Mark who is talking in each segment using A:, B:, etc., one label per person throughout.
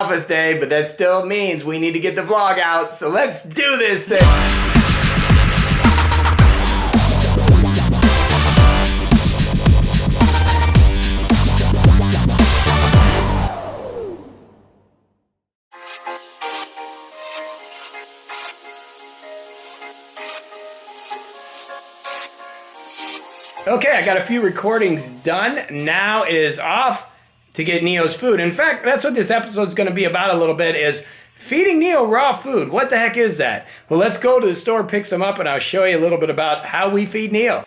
A: office day, but that still means we need to get the vlog out. So let's do this thing. Okay, I got a few recordings done. Now it is off to get Neo's food. In fact, that's what this episode's going to be about a little bit, is feeding Neo raw food. What the heck is that? Well, let's go to the store, pick some up, and I'll show you a little bit about how we feed Neo.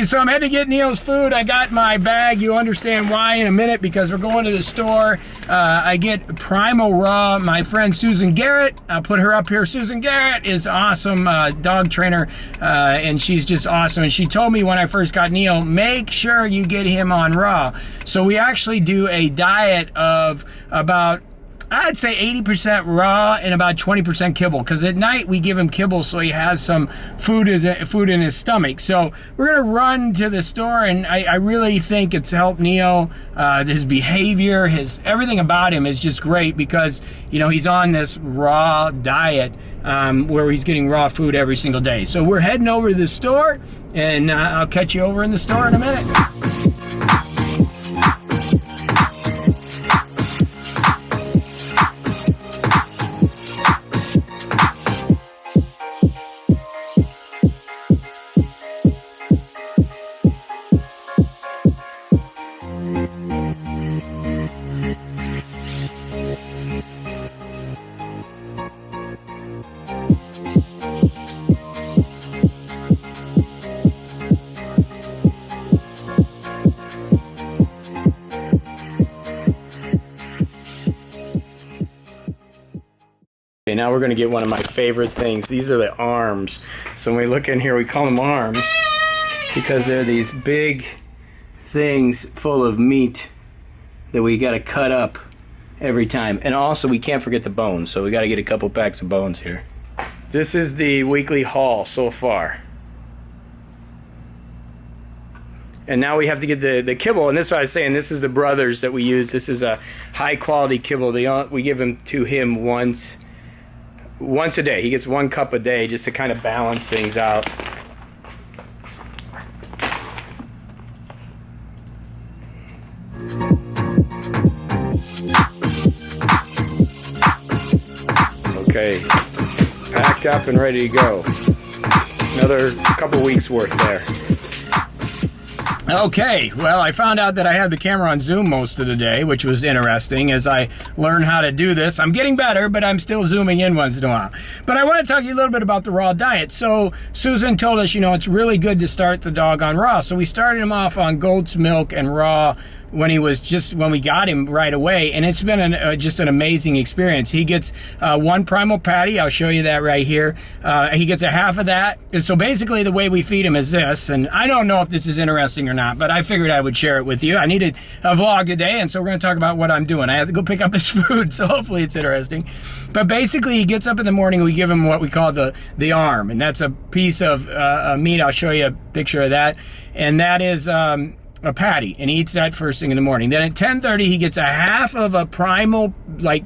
A: So I'm heading to get Neo's food. I got my bag. You understand why in a minute, because we're going to the store. I get Primal Raw. My friend Susan Garrett, I'll put her up here. Susan Garrett is awesome, dog trainer, and she's just awesome. And she told me when I first got Neo, make sure you get him on raw. So we actually do a diet of about, I'd say 80% raw and about 20% kibble, because at night we give him kibble so he has some food in his stomach. So we're gonna run to the store, and I really think it's helped Neo. His behavior, everything about him is just great, because he's on this raw diet where he's getting raw food every single day. So we're heading over to the store, and I'll catch you over in the store in a minute. Okay, now we're going to get one of my favorite things. These are the arms. So when we look in here, we call them arms because they're these big things full of meat that we got to cut up every time. And also, we can't forget the bones, so we got to get a couple packs of bones here. This is the weekly haul so far. And now we have to get the kibble, and this is what I was saying, this is the brothers that we use. This is a high quality kibble. We give them to him once a day. He gets 1 cup a day just to kind of balance things out. Okay, packed up and ready to go. Another couple weeks worth there. Okay, well, I found out that I had the camera on zoom most of the day, which was interesting as I learn how to do this. I'm getting better, but I'm still zooming in once in a while. But I want to talk to you a little bit about the raw diet. So Susan told us, it's really good to start the dog on raw. So we started him off on goat's milk and raw when we got him right away, and it's been just an amazing experience. He gets 1 Primal patty. I'll show you that right here. He gets a half of that. And so basically the way we feed him is this, and I don't know if this is interesting or not, but I figured I would share it with you. I needed a vlog today, and so we're going to talk about what I'm doing. I have to go pick up his food, so hopefully it's interesting. But basically he gets up in the morning, we give him what we call the arm, and that's a piece of meat. I'll show you a picture of that, and that is a patty, and he eats that first thing in the morning. Then at 10:30 he gets a half of a Primal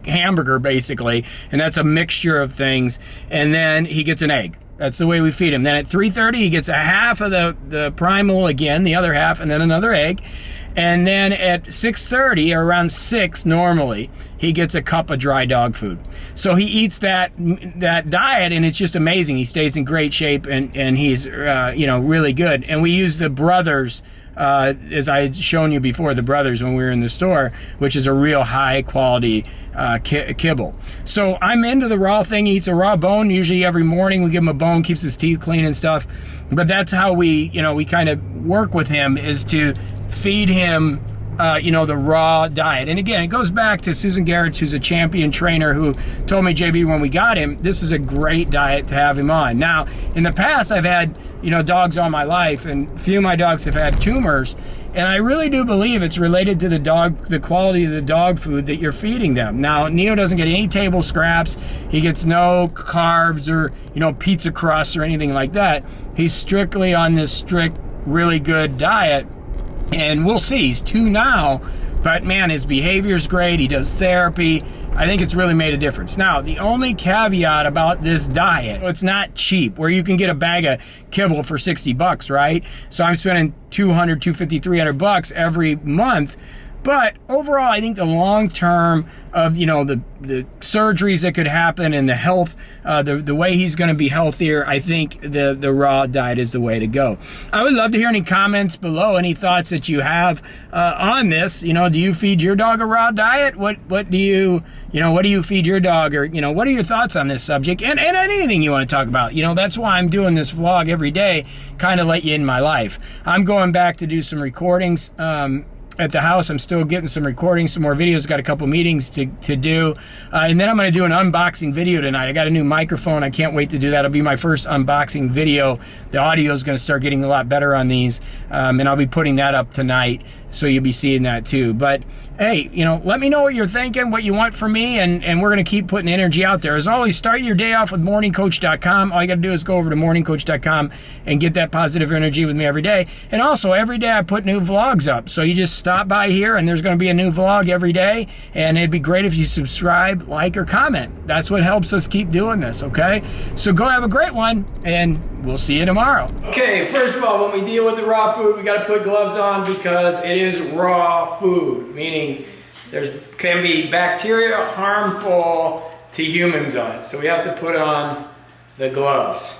A: hamburger basically, and that's a mixture of things, and then he gets an egg. That's the way we feed him. Then at 3:30 he gets a half of the Primal again, the other half, and then another egg. And then at 6:30 or around 6 normally, he gets a cup of dry dog food. So he eats that diet, and it's just amazing. He stays in great shape, and he's really good. And we use the brothers as I had shown you before, the brothers when we were in the store, which is a real high quality kibble. So I'm into the raw thing. He eats a raw bone usually every morning. We give him a bone, keeps his teeth clean and stuff. But that's how we kind of work with him, is to feed him the raw diet. And again, it goes back to Susan Garrett, who's a champion trainer, who told me, JB, when we got him, this is a great diet to have him on. Now, in the past, I've had, dogs all my life, and a few of my dogs have had tumors. And I really do believe it's related to the quality of the dog food that you're feeding them. Now, Neo doesn't get any table scraps. He gets no carbs or, pizza crusts or anything like that. He's strictly on this strict, really good diet. And we'll see, he's 2 now, but man, his behavior's great. He does therapy. I think it's really made a difference. Now, the only caveat about this diet, it's not cheap, where you can get a bag of kibble for $60, right? So I'm spending $200, $250, $300 every month. But overall, I think the long term of, the surgeries that could happen and the health, the way he's going to be healthier, I think the raw diet is the way to go. I would love to hear any comments below, any thoughts that you have on this. Do you feed your dog a raw diet? What do you feed your dog? Or, what are your thoughts on this subject? And anything you want to talk about. That's why I'm doing this vlog every day, kind of let you in my life. I'm going back to do some recordings at the house. I'm still getting some recordings, some more videos. Got a couple meetings to do. And then I'm going to do an unboxing video tonight. I got a new microphone. I can't wait to do that. It'll be my first unboxing video. The audio is going to start getting a lot better on these. And I'll be putting that up tonight. So you'll be seeing that too. But hey, let me know what you're thinking, what you want from me, and we're going to keep putting energy out there. As always, start your day off with MorningCoach.com. All you got to do is go over to MorningCoach.com and get that positive energy with me every day. And also, every day I put new vlogs up. So you just stop by here, and there's going to be a new vlog every day. And it'd be great if you subscribe, like, or comment. That's what helps us keep doing this, okay? So go have a great one, and we'll see you tomorrow. Okay, first of all, when we deal with the raw food, we got to put gloves on because it is raw food, meaning there can be bacteria harmful to humans on it. So we have to put on the gloves.